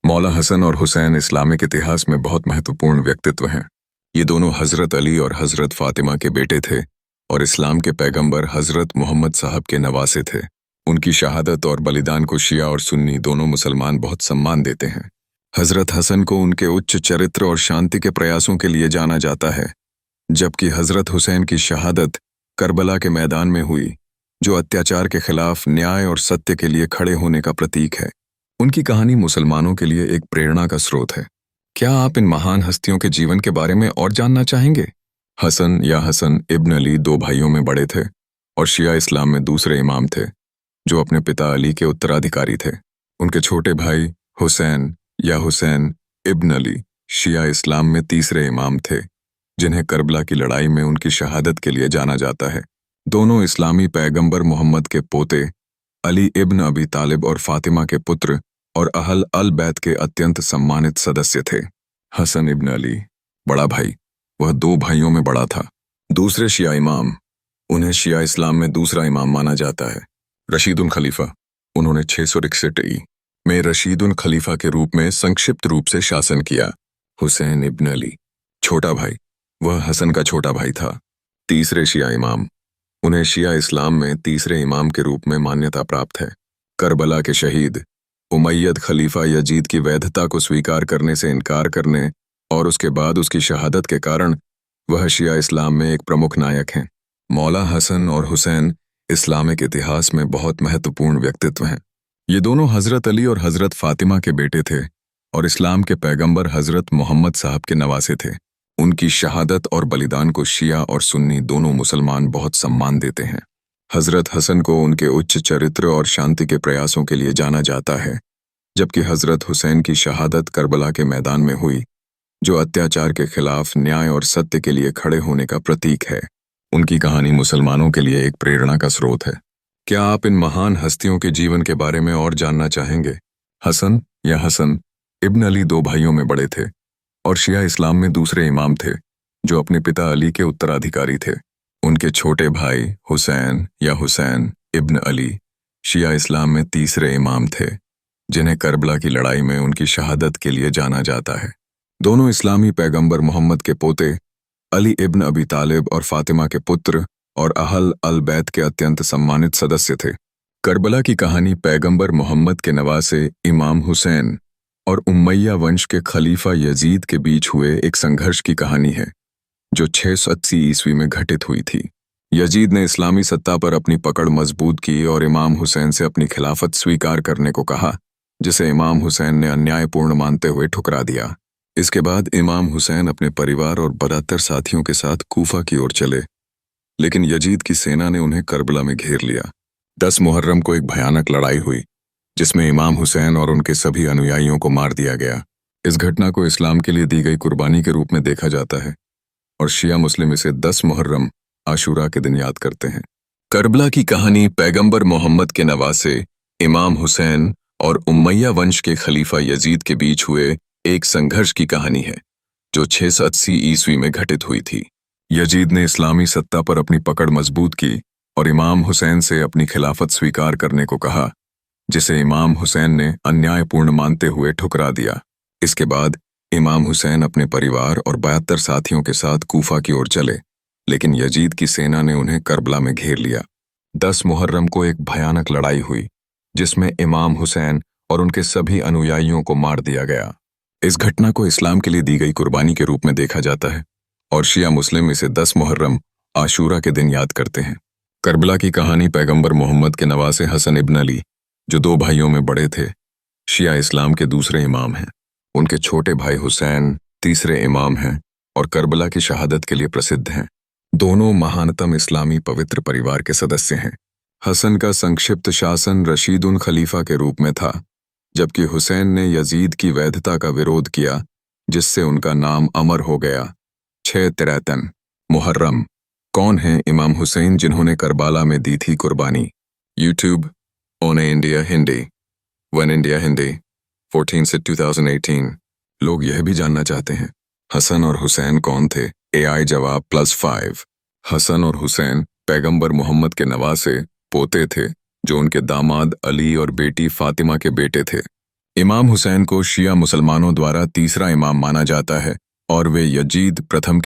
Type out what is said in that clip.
मौला हसन और हुसैन इस्लामिक इतिहास में बहुत महत्वपूर्ण व्यक्तित्व हैं। ये दोनों हज़रत अली और हज़रत फ़ातिमा के बेटे थे और इस्लाम के पैगंबर हज़रत मोहम्मद साहब के नवासे थे। उनकी शहादत और बलिदान को शिया और सुन्नी दोनों मुसलमान बहुत सम्मान देते हैं। हज़रत हसन को उनके उच्च चरित्र और शांति के प्रयासों के लिए जाना जाता है, जबकि हज़रत हुसैन की शहादत करबला के मैदान में हुई, जो अत्याचार के खिलाफ न्याय और सत्य के लिए खड़े होने का प्रतीक है। उनकी कहानी मुसलमानों के लिए एक प्रेरणा का स्रोत है। क्या आप इन महान हस्तियों के जीवन के बारे में और जानना चाहेंगे? हसन या हसन इब्न अली दो भाइयों में बड़े थे और शिया इस्लाम में दूसरे इमाम थे, जो अपने पिता अली के उत्तराधिकारी थे। उनके छोटे भाई हुसैन या हुसैन इब्न अली शिया इस्लाम में तीसरे इमाम थे, जिन्हें करबला की लड़ाई में उनकी शहादत के लिए जाना जाता है। दोनों इस्लामी पैगंबर मोहम्मद के पोते अली इब्न अबी तालिब और फातिमा के पुत्र और अहल अल बैत के अत्यंत सम्मानित सदस्य थे। हसन इब्न अली बड़ा भाई, वह दो भाइयों में बड़ा था। दूसरे शिया इमाम, उन्हें शिया इस्लाम में दूसरा इमाम माना जाता है। रशीदुन खलीफा, उन्होंने 661 में रशीदुन खलीफा के रूप में संक्षिप्त रूप से शासन किया। हुसैन इब्न अली छोटा भाई, वह हसन का छोटा भाई था। तीसरे शिया इमाम, उन्हें शिया इस्लाम में तीसरे इमाम के रूप में मान्यता प्राप्त है। करबला के शहीद उमैयद खलीफा यजीद की वैधता को स्वीकार करने से इनकार करने और उसके बाद उसकी शहादत के कारण वह शिया इस्लाम में एक प्रमुख नायक हैं। मौला हसन और हुसैन इस्लामिक इतिहास में बहुत महत्वपूर्ण व्यक्तित्व हैं। ये दोनों हज़रत अली और हज़रत फ़ातिमा के बेटे थे और इस्लाम के पैगंबर हज़रत मोहम्मद साहब के नवासे थे। उनकी शहादत और बलिदान को शिया और सुन्नी दोनों मुसलमान बहुत सम्मान देते हैं। हज़रत हसन को उनके उच्च चरित्र और शांति के प्रयासों के लिए जाना जाता है, जबकि हज़रत हुसैन की शहादत करबला के मैदान में हुई, जो अत्याचार के खिलाफ न्याय और सत्य के लिए खड़े होने का प्रतीक है। उनकी कहानी मुसलमानों के लिए एक प्रेरणा का स्रोत है। क्या आप इन महान हस्तियों के जीवन के बारे में और जानना चाहेंगे? हसन या हसन इब्न अली दो भाइयों में बड़े थे और शिया इस्लाम में दूसरे इमाम थे, जो अपने पिता अली के उत्तराधिकारी थे। उनके छोटे भाई हुसैन या हुसैन इब्न अली शिया इस्लाम में तीसरे इमाम थे, जिन्हें करबला की लड़ाई में उनकी शहादत के लिए जाना जाता है। दोनों इस्लामी पैगंबर मोहम्मद के पोते अली इब्न अबी तालिब और फातिमा के पुत्र और अहल अल बैत के अत्यंत सम्मानित सदस्य थे। करबला की कहानी पैगंबर मोहम्मद के नवासे इमाम हुसैन और उमैया वंश के खलीफा यजीद के बीच हुए एक संघर्ष की कहानी है, जो 680 ईस्वी में घटित हुई थी। यजीद ने इस्लामी सत्ता पर अपनी पकड़ मजबूत की और इमाम हुसैन से अपनी खिलाफत स्वीकार करने को कहा, जिसे इमाम हुसैन ने अन्यायपूर्ण मानते हुए ठुकरा दिया। इसके बाद इमाम हुसैन अपने परिवार और बरातर साथियों के साथ कूफा की ओर चले, लेकिन यजीद की सेना ने उन्हें करबला में घेर लिया। 10 मुहर्रम को एक भयानक लड़ाई हुई, जिसमें इमाम हुसैन और उनके सभी अनुयायियों को मार दिया गया। इस घटना को इस्लाम के लिए दी गई कुर्बानी के रूप में देखा जाता है और शिया मुस्लिम इसे 10 मुहर्रम आशूरा के दिन याद करते हैं। करबला की कहानी पैगंबर मोहम्मद के नवासे इमाम हुसैन और उमैया वंश के खलीफा यजीद के बीच हुए एक संघर्ष की कहानी है, जो 680 ईस्वी में घटित हुई थी। यजीद ने इस्लामी सत्ता पर अपनी पकड़ मजबूत की और इमाम हुसैन से अपनी खिलाफत स्वीकार करने को कहा, जिसे इमाम हुसैन ने अन्यायपूर्ण मानते हुए ठुकरा दिया। इसके बाद इमाम हुसैन अपने परिवार और 72 साथियों के साथ कूफा की ओर चले, लेकिन यजीद की सेना ने उन्हें करबला में घेर लिया। 10 मुहर्रम को एक भयानक लड़ाई हुई, जिसमें इमाम हुसैन और उनके सभी अनुयायियों को मार दिया गया। इस घटना को इस्लाम के लिए दी गई कुर्बानी के रूप में देखा जाता है और शिया मुस्लिम इसे 10 मुहर्रम आशूरा के दिन याद करते हैं। करबला की कहानी पैगंबर मोहम्मद के नवासे हसन इब्न अली, जो दो भाइयों में बड़े थे, शिया इस्लाम के दूसरे इमाम हैं। उनके छोटे भाई हुसैन तीसरे इमाम हैं और करबला की शहादत के लिए प्रसिद्ध हैं। दोनों महानतम इस्लामी पवित्र परिवार के सदस्य हैं। हसन का संक्षिप्त शासन रशीदुन खलीफा के रूप में था, जबकि हुसैन ने यजीद की वैधता का विरोध किया, जिससे उनका नाम अमर हो गया। 6 मुहर्रम। कौन हैं इमाम हुसैन जिन्होंने करबला में दी थी कुर्बानी? YouTube one India Hindi, one India Hindi 14 से 2018। लोग यह भी जानना चाहते हैं, हसन और हुसैन कौन थे? AI जवाब +5। हसन और हुसैन पैगंबर मोहम्मद के नवासे पोते थे, जो उनके दामाद अली और बेटी फातिमा के बेटे थे। इमाम हुसैन को शिया मुसलमानों द्वारा तीसरा इमाम माना जाता है और वे यजीद प्रथम